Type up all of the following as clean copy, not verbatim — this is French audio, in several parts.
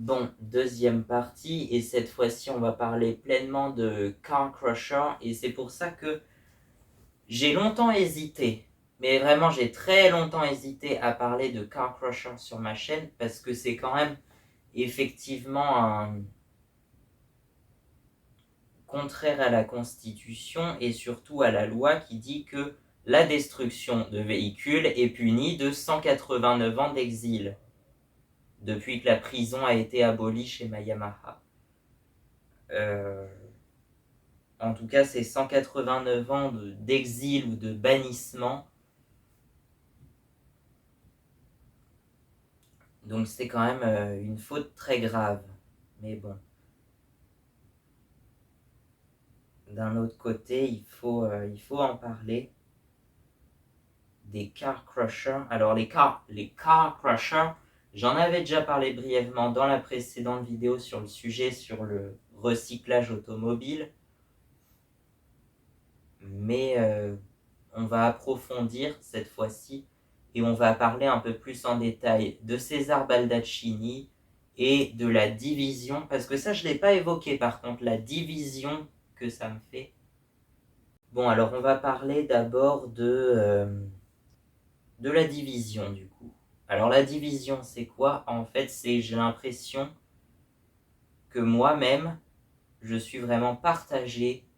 Bon, deuxième partie, et cette fois-ci on va parler pleinement de Car Crusher, et c'est pour ça que j'ai longtemps hésité, mais vraiment j'ai très longtemps hésité à parler de Car Crusher sur ma chaîne, parce que c'est quand même effectivement un contraire à la Constitution et surtout à la loi qui dit que la destruction de véhicules est punie de 189 ans d'exil, depuis que la prison a été abolie chez Mayamaha. En tout cas, c'est 189 ans d'exil ou de bannissement. Donc c'est quand même une faute très grave. Mais bon. D'un autre côté, il faut en parler. Des car crushers. Alors les car crushers, j'en avais déjà parlé brièvement dans la précédente vidéo sur le sujet, sur le recyclage automobile. Mais on va approfondir cette fois-ci et on va parler un peu plus en détail de César Baldaccini et de la division, parce que ça je ne l'ai pas évoqué par contre, la division que ça me fait. Bon, alors on va parler d'abord de la division du coup. Alors la division c'est quoi? En fait j'ai l'impression que moi-même je suis vraiment partagé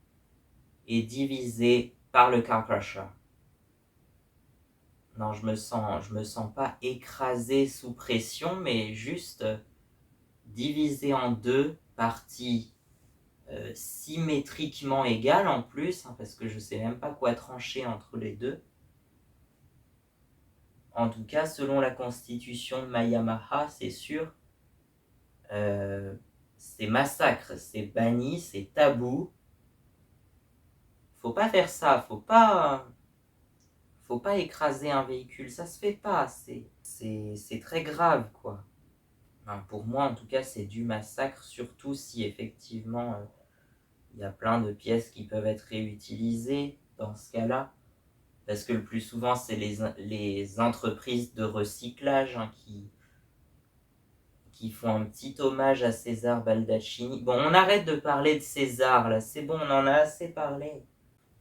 et divisé par le car crusher. Non, je me sens pas écrasé sous pression, mais juste divisé en deux parties symétriquement égales en plus, hein, parce que je sais même pas quoi trancher entre les deux. En tout cas, selon la constitution de Mayamaha, c'est sûr, c'est massacre, c'est banni, c'est tabou. Faut pas faire ça, faut pas écraser un véhicule, ça se fait pas, c'est très grave quoi. Enfin, pour moi en tout cas c'est du massacre, surtout si effectivement il y a plein de pièces qui peuvent être réutilisées dans ce cas-là, parce que le plus souvent c'est les entreprises de recyclage hein, qui font un petit hommage à César Baldaccini. Bon, on arrête de parler de César là, c'est bon, on en a assez parlé.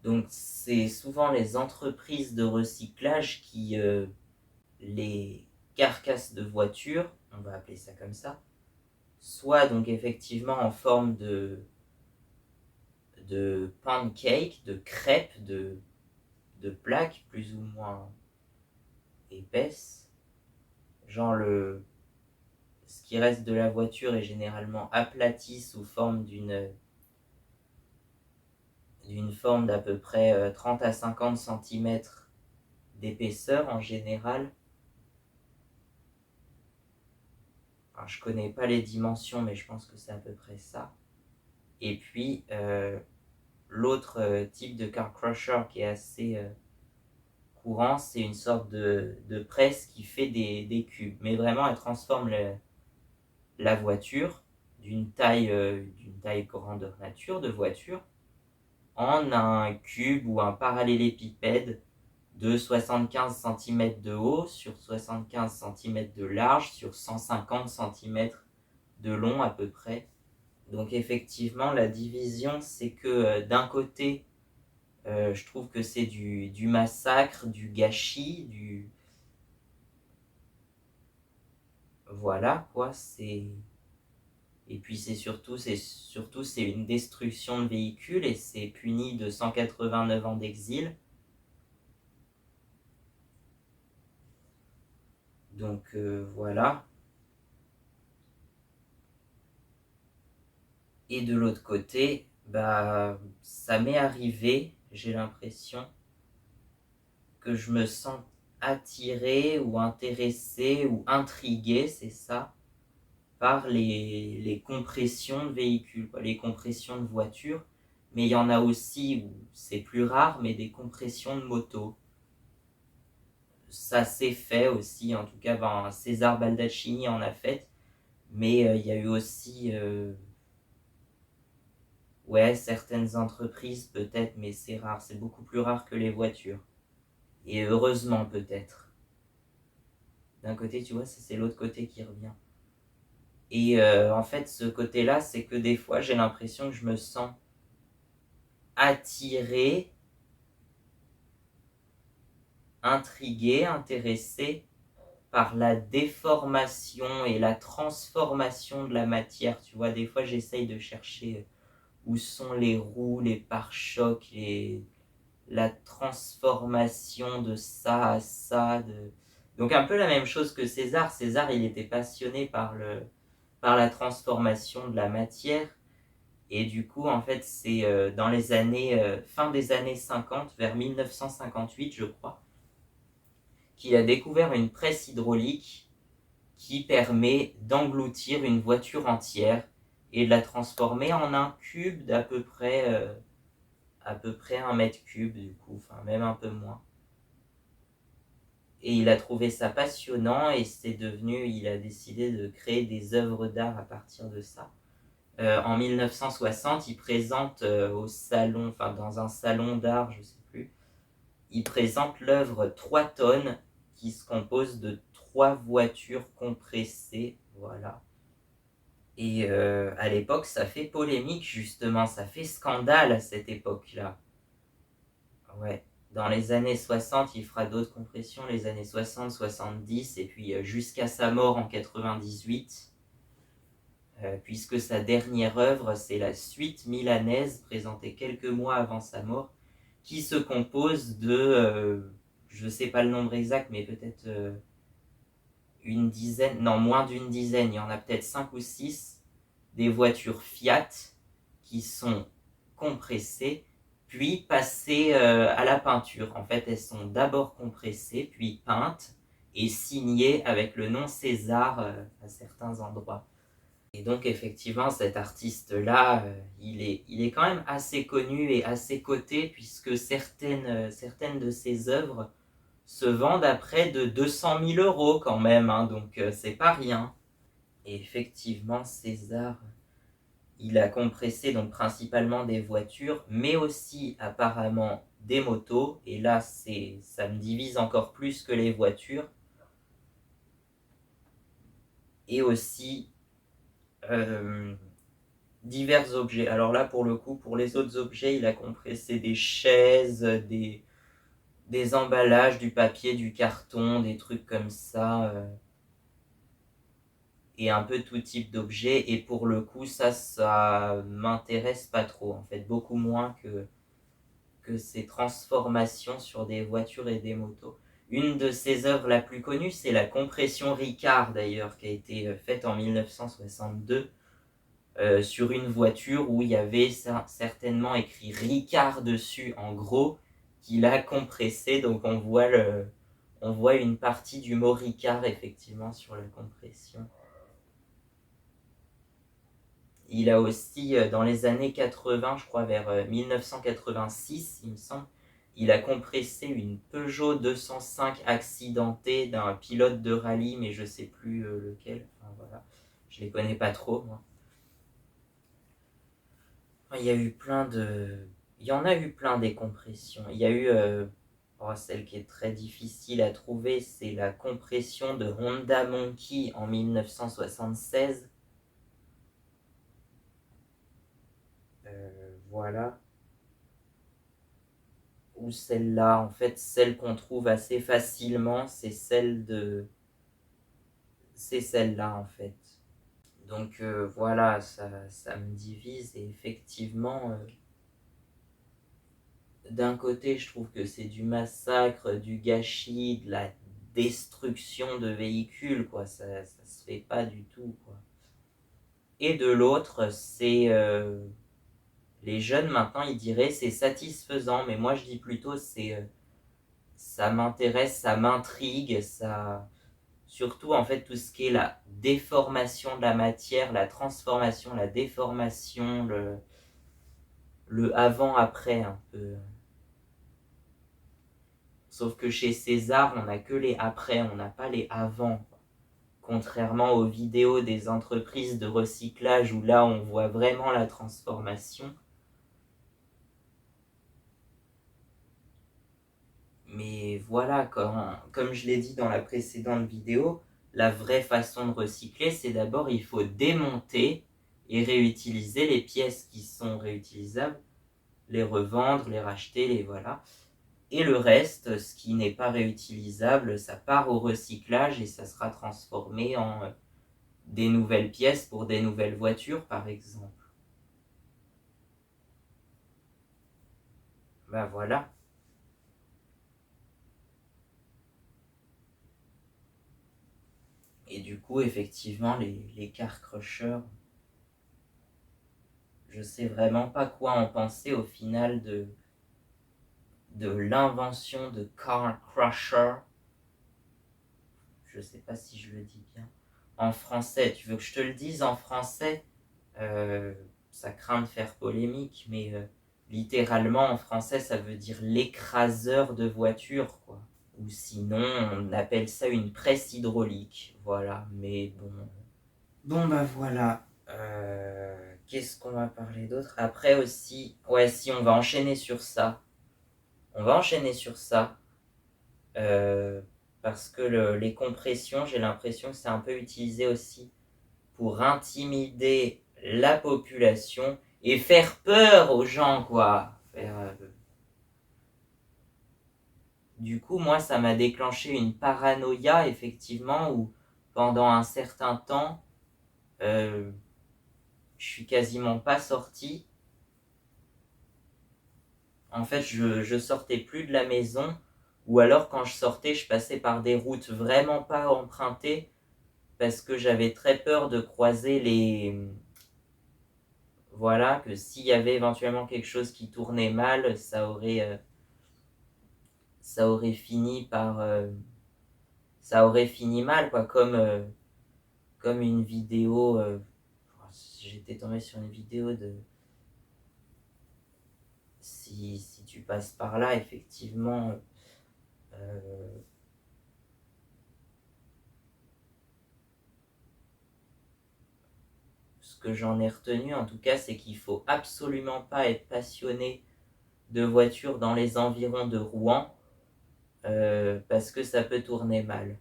Donc c'est souvent les entreprises de recyclage qui les carcasses de voitures, on va appeler ça comme ça, soit donc effectivement en forme de pancake, de crêpes, de plaques plus ou moins épaisses. Genre ce qui reste de la voiture est généralement aplati sous forme d'une forme d'à peu près 30 à 50 cm d'épaisseur en général. Alors, je connais pas les dimensions, mais je pense que c'est à peu près ça. Et puis, l'autre type de car crusher qui est assez courant, c'est une sorte de presse qui fait des cubes. Mais vraiment, elle transforme la voiture d'une taille grandeur nature de voiture en un cube ou un parallélépipède de 75 cm de haut sur 75 cm de large sur 150 cm de long à peu près. Donc effectivement, la division, c'est que d'un côté, je trouve que c'est du massacre, du gâchis, voilà quoi, et puis c'est surtout c'est une destruction de véhicules et c'est puni de 189 ans d'exil. Donc voilà. Et de l'autre côté, bah ça m'est arrivé, j'ai l'impression que je me sens attiré ou intéressé ou intrigué, c'est ça, par les compressions de véhicules, les compressions de voitures, mais il y en a aussi où c'est plus rare, mais des compressions de motos. Ça s'est fait aussi, en tout cas, ben, César Baldaccini en a fait, mais il y a eu aussi ouais, certaines entreprises peut-être, mais c'est rare, c'est beaucoup plus rare que les voitures. Et heureusement peut-être. D'un côté, tu vois, c'est l'autre côté qui revient. Et en fait, ce côté-là, c'est que des fois, j'ai l'impression que je me sens attiré, intrigué, intéressé par la déformation et la transformation de la matière. Tu vois, des fois, j'essaye de chercher où sont les roues, les pare-chocs, la transformation de ça à ça. Donc un peu la même chose que César. César, il était passionné par la transformation de la matière. Et du coup, en fait, c'est dans les années, fin des années 50, vers 1958, je crois, qu'il a découvert une presse hydraulique qui permet d'engloutir une voiture entière et de la transformer en un cube à peu près 1 mètre cube, du coup, enfin même un peu moins. Et il a trouvé ça passionnant et il a décidé de créer des œuvres d'art à partir de ça. En 1960, il présente au salon, enfin dans un salon d'art, je sais plus, il présente l'œuvre 3 tonnes qui se compose de 3 voitures compressées, voilà. Et à l'époque, ça fait polémique justement, ça fait scandale à cette époque-là. Ouais. Dans les années 60, il fera d'autres compressions, les années 60, 70, et puis jusqu'à sa mort en 98. Puisque sa dernière œuvre, c'est la suite milanaise, présentée quelques mois avant sa mort, qui se compose de, je ne sais pas le nombre exact, mais peut-être une dizaine, non, moins d'une dizaine, il y en a peut-être 5 ou 6, des voitures Fiat qui sont compressées, puis passées à la peinture. En fait, elles sont d'abord compressées, puis peintes, et signées avec le nom César à certains endroits. Et donc effectivement, cet artiste-là, il est quand même assez connu et assez coté, puisque certaines de ses œuvres se vendent à près de 200 000 euros quand même, hein, donc c'est pas rien. Et effectivement, César, il a compressé donc principalement des voitures, mais aussi apparemment des motos, et là ça me divise encore plus que les voitures, et aussi euh, divers objets. Alors là, pour le coup, pour les autres objets, il a compressé des chaises, des emballages, du papier, du carton, des trucs comme ça, et un peu tout type d'objets. Et pour le coup, ça m'intéresse pas trop, en fait, beaucoup moins que ces transformations sur des voitures et des motos. Une de ses œuvres la plus connue, c'est la compression Ricard d'ailleurs, qui a été faite en 1962 sur une voiture où il y avait certainement écrit Ricard dessus en gros, qu'il a compressé. Donc on voit une partie du mot Ricard effectivement sur la compression. Il a aussi, dans les années 80, je crois vers 1986, il me semble, il a compressé une Peugeot 205 accidentée d'un pilote de rallye, mais je sais plus lequel. Enfin, voilà. Je les connais pas trop, moi. Il y a eu plein de... Il y en a eu plein des compressions. Il y a eu... celle qui est très difficile à trouver, c'est la compression de Honda Monkey en 1976. Voilà. Ou celle-là, en fait, celle qu'on trouve assez facilement, c'est celle-là, en fait. Donc voilà, ça me divise, et effectivement, d'un côté, je trouve que c'est du massacre, du gâchis, de la destruction de véhicules, quoi. Ça se fait pas du tout, quoi. Et de l'autre, c'est les jeunes maintenant, ils diraient c'est satisfaisant, mais moi je dis plutôt ça m'intéresse, ça m'intrigue, ça surtout en fait tout ce qui est la déformation de la matière, la transformation, la déformation, le avant-après un peu. Sauf que chez César, on n'a que les après, on n'a pas les avant. Contrairement aux vidéos des entreprises de recyclage où là on voit vraiment la transformation. Mais voilà, comme je l'ai dit dans la précédente vidéo, la vraie façon de recycler, c'est d'abord, il faut démonter et réutiliser les pièces qui sont réutilisables, les revendre, les racheter, les voilà. Et le reste, ce qui n'est pas réutilisable, ça part au recyclage et ça sera transformé en des nouvelles pièces pour des nouvelles voitures, par exemple. Ben voilà. Et du coup, effectivement, les car crushers, je sais vraiment pas quoi en penser au final de l'invention de car crusher. Je sais pas si je le dis bien. En français, tu veux que je te le dise en français? Ça craint de faire polémique, mais littéralement en français, ça veut dire l'écraseur de voiture, quoi. Ou sinon, on appelle ça une presse hydraulique. Voilà, mais bon. Bon, bah voilà. Qu'est-ce qu'on va parler d'autre? Après aussi, ouais, si on va enchaîner sur ça. On va enchaîner sur ça. Euh, Parce que les compressions, j'ai l'impression que c'est un peu utilisé aussi pour intimider la population et faire peur aux gens, quoi. Du coup, moi, ça m'a déclenché une paranoïa, effectivement, où pendant un certain temps, euh, je suis quasiment pas sorti. En fait, je sortais plus de la maison, ou alors quand je sortais, je passais par des routes vraiment pas empruntées, parce que j'avais très peur de croiser les... Voilà, que s'il y avait éventuellement quelque chose qui tournait mal, ça aurait fini par... ça aurait fini mal, quoi, comme une vidéo... j'étais tombé sur une vidéo de... Si tu passes par là, effectivement... euh, ce que j'en ai retenu, en tout cas, c'est qu'il faut absolument pas être passionné de voiture dans les environs de Rouen, parce que ça peut tourner mal.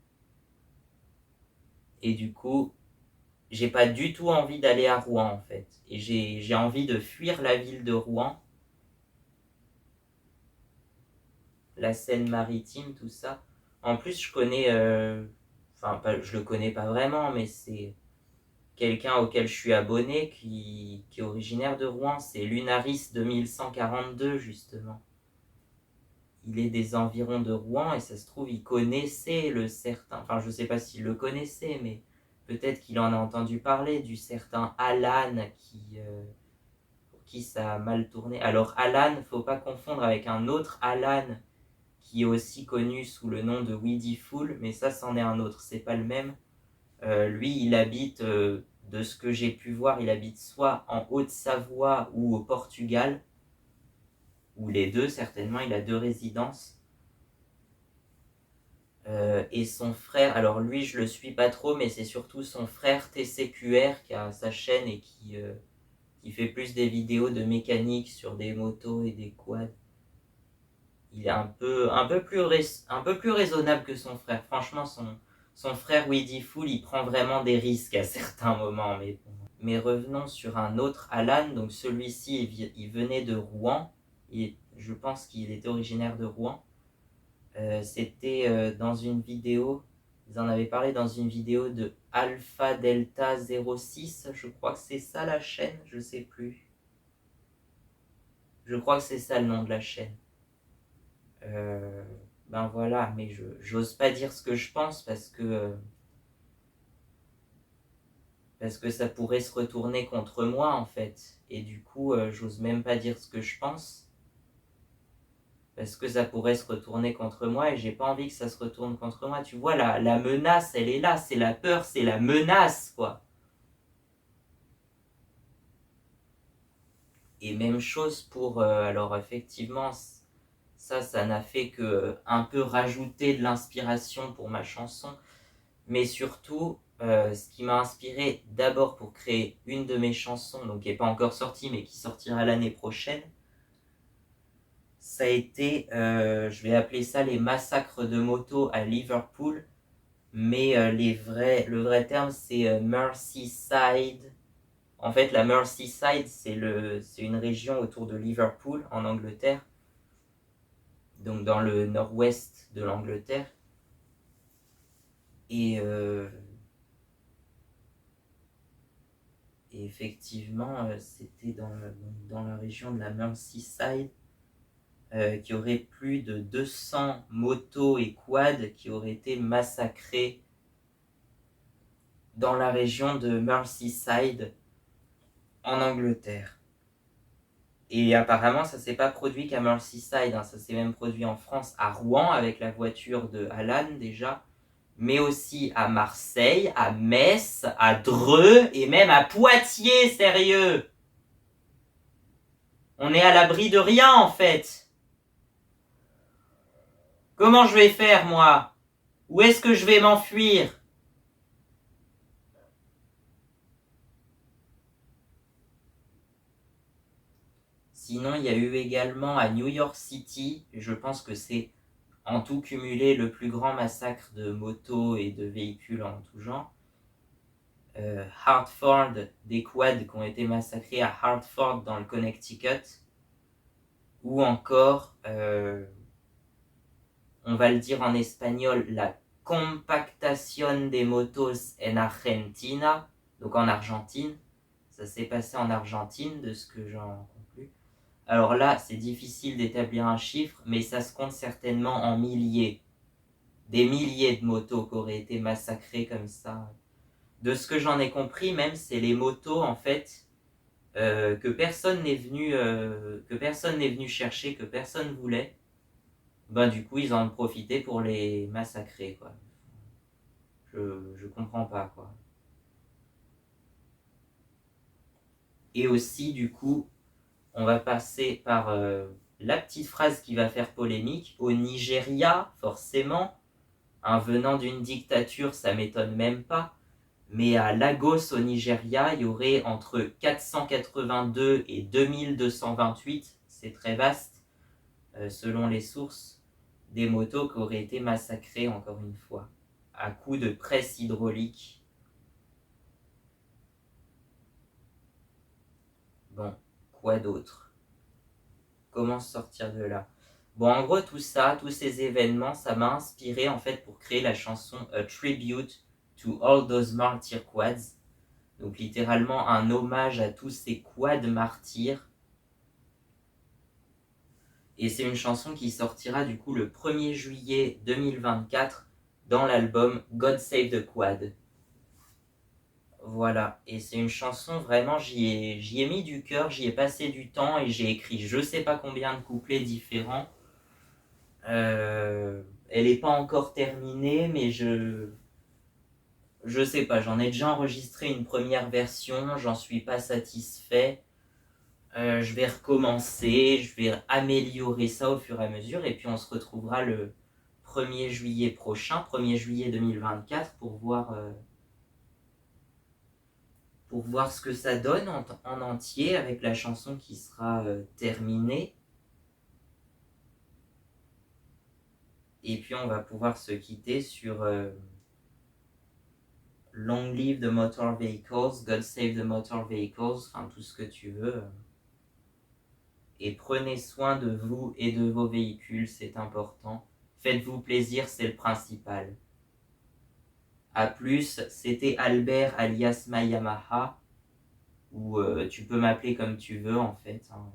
Et du coup, j'ai pas du tout envie d'aller à Rouen, en fait. Et j'ai envie de fuir la ville de Rouen, la Seine-Maritime, tout ça. En plus, je connais... enfin, je le connais pas vraiment, mais c'est quelqu'un auquel je suis abonné qui est originaire de Rouen. C'est Lunaris 2142, justement. Il est des environs de Rouen et ça se trouve, il connaissait le certain, enfin je sais pas s'il le connaissait, mais peut-être qu'il en a entendu parler du certain Alan pour qui ça a mal tourné. Alors Alan, faut pas confondre avec un autre Alan qui est aussi connu sous le nom de Weedy Fool, mais ça c'en est un autre, c'est pas le même. Lui, il habite, de ce que j'ai pu voir, il habite soit en Haute-Savoie ou au Portugal, ou les deux certainement, il a deux résidences. Et son frère, alors lui je le suis pas trop, mais c'est surtout son frère TCQR qui a sa chaîne et qui fait plus des vidéos de mécanique sur des motos et des quads. Il est un peu plus raisonnable que son frère. Franchement, son frère Weedy Fool, il prend vraiment des risques à certains moments. Mais, bon. Mais revenons sur un autre Alan. Donc celui-ci, il venait de Rouen. Je pense qu'il était originaire de Rouen. C'était dans une vidéo, ils en avaient parlé dans une vidéo de Alpha Delta 06, je crois que c'est ça la chaîne, je sais plus. Je crois que c'est ça le nom de la chaîne. Ben voilà, mais j'ose pas dire ce que je pense parce que ça pourrait se retourner contre moi en fait. Et du coup, j'ose même pas dire ce que je pense parce que ça pourrait se retourner contre moi et j'ai pas envie que ça se retourne contre moi. Tu vois, la menace, elle est là, c'est la peur, c'est la menace, quoi. Et même chose pour, alors effectivement, ça n'a fait que un peu rajouter de l'inspiration pour ma chanson, mais surtout, ce qui m'a inspiré d'abord pour créer une de mes chansons, donc qui n'est pas encore sortie, mais qui sortira l'année prochaine, ça a été, je vais appeler ça les massacres de moto à Liverpool, mais le vrai terme c'est Merseyside. En fait, la Merseyside, c'est une région autour de Liverpool, en Angleterre, donc dans le nord-ouest de l'Angleterre. Et effectivement, c'était dans la région de la Merseyside qu'il y aurait plus de 200 motos et quads qui auraient été massacrés dans la région de Merseyside en Angleterre. Et apparemment, ça s'est pas produit qu'à Merseyside, hein, ça s'est même produit en France, à Rouen, avec la voiture de Alan déjà, mais aussi à Marseille, à Metz, à Dreux et même à Poitiers, sérieux. On est à l'abri de rien en fait. Comment je vais faire moi? Où est-ce que je vais m'enfuir? Sinon, il y a eu également à New York City, je pense que c'est en tout cumulé le plus grand massacre de motos et de véhicules en tout genre. Hartford, des quads qui ont été massacrés à Hartford dans le Connecticut. Ou encore, on va le dire en espagnol, la compactación de motos en Argentina, donc en Argentine. Ça s'est passé en Argentine, de ce que j'en conclus. Alors là, c'est difficile d'établir un chiffre, mais ça se compte certainement en milliers. Des milliers de motos qui auraient été massacrées comme ça. De ce que j'en ai compris, même, c'est les motos, en fait, que personne n'est venu chercher, que personne voulait. Ben, du coup, ils en ont profité pour les massacrer, quoi. Je comprends pas, quoi. Et aussi, du coup, on va passer par la petite phrase qui va faire polémique. Au Nigeria, forcément, venant d'une dictature, ça m'étonne même pas. Mais à Lagos, au Nigeria, il y aurait entre 482 et 2228, c'est très vaste, selon les sources, des motos qui auraient été massacrées, encore une fois, à coups de presse hydraulique. Bon, quoi d'autre? Comment sortir de là? Bon, en gros, tout ça, tous ces événements, ça m'a inspiré, en fait, pour créer la chanson A Tribute to All Those Martyr Quads. Donc, littéralement, un hommage à tous ces quads martyrs. Et c'est une chanson qui sortira, du coup, le 1er juillet 2024 dans l'album God Save the Quad. Voilà, et c'est une chanson, vraiment, j'y ai mis du cœur, j'y ai passé du temps et j'ai écrit je sais pas combien de couplets différents. Elle est pas encore terminée, mais je sais pas, j'en ai déjà enregistré une première version, j'en suis pas satisfait. Je vais recommencer, je vais améliorer ça au fur et à mesure, et puis on se retrouvera le 1er juillet prochain, 1er juillet 2024, pour voir ce que ça donne en entier avec la chanson qui sera terminée. Et puis on va pouvoir se quitter sur Long Live the Motor Vehicles, God Save the Motor Vehicles, enfin tout ce que tu veux. Et prenez soin de vous et de vos véhicules, c'est important. Faites-vous plaisir, c'est le principal. A plus, c'était Albert alias Mayamaha, ou tu peux m'appeler comme tu veux en fait. Hein.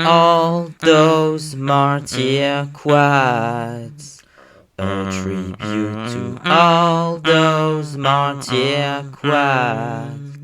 All those martyr quads, a tribute to all those martyr quads.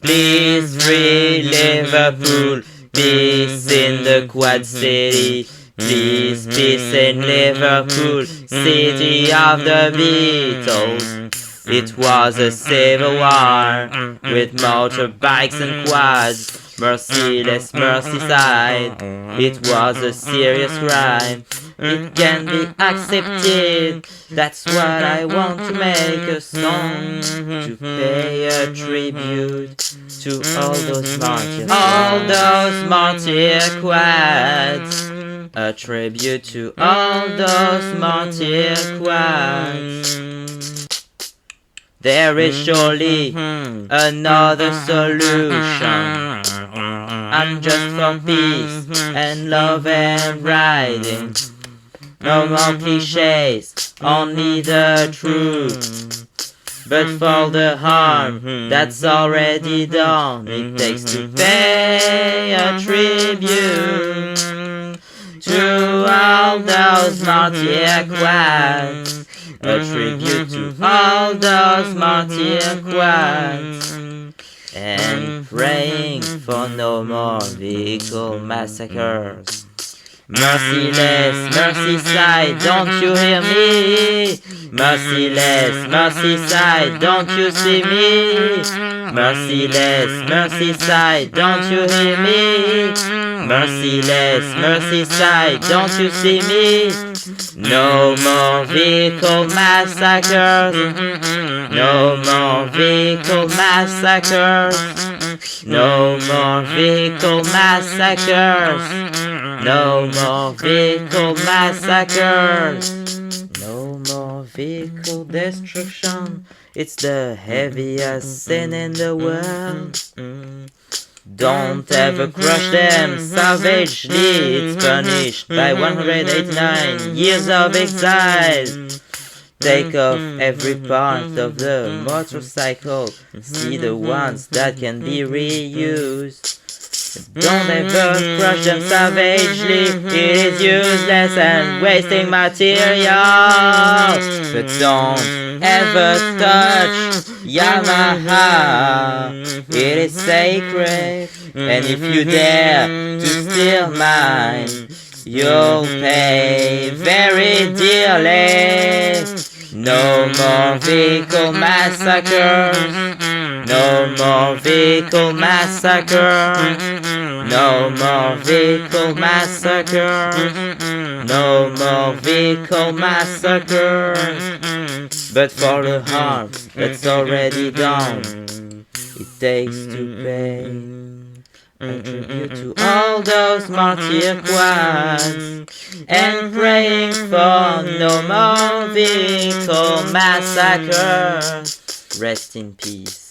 Please free Liverpool, peace in the Quad City. Please peace in Liverpool, city of the Beatles. It was a civil war with motorbikes and quads. Merciless Merseyside, it was a serious crime. it can be accepted. That's what I want to make a song, to pay a tribute to all those martyrs, all those martyr quads. A tribute to all those martyr quads. There is surely another solution. I'm just for peace and love and writing. No more cliches, only the truth. But for the harm that's already done, it takes to pay a tribute to all those martyr quads. A tribute to all those martyr quads. And praying for no more vehicle massacres. Merciless, Merseyside, don't you hear me? Merciless, Merseyside, don't you see me? Merciless, Merseyside, don't you hear me? Merciless, Merseyside, don't you see me? No more vehicle massacres. No more vehicle massacres. No more vehicle massacres. No more vehicle massacres. No more vehicle destruction. It's the heaviest sin in the world. Don't ever crush them savagely. It's punished by 189 years of exile. Take off every part of the motorcycle. See the ones that can be reused. Don't ever crush them savagely. It is useless and wasting material. But don't ever touch Yamaha. It is sacred, and if you dare to steal mine, you'll pay very dearly. No more vehicle massacres. No more vehicle massacres. No more vehicle massacres. No more vehicle massacres. But for the harm that's already done, it takes to pay a tribute to all those martyr quads, and praying for no more vehicle massacres. Rest in peace.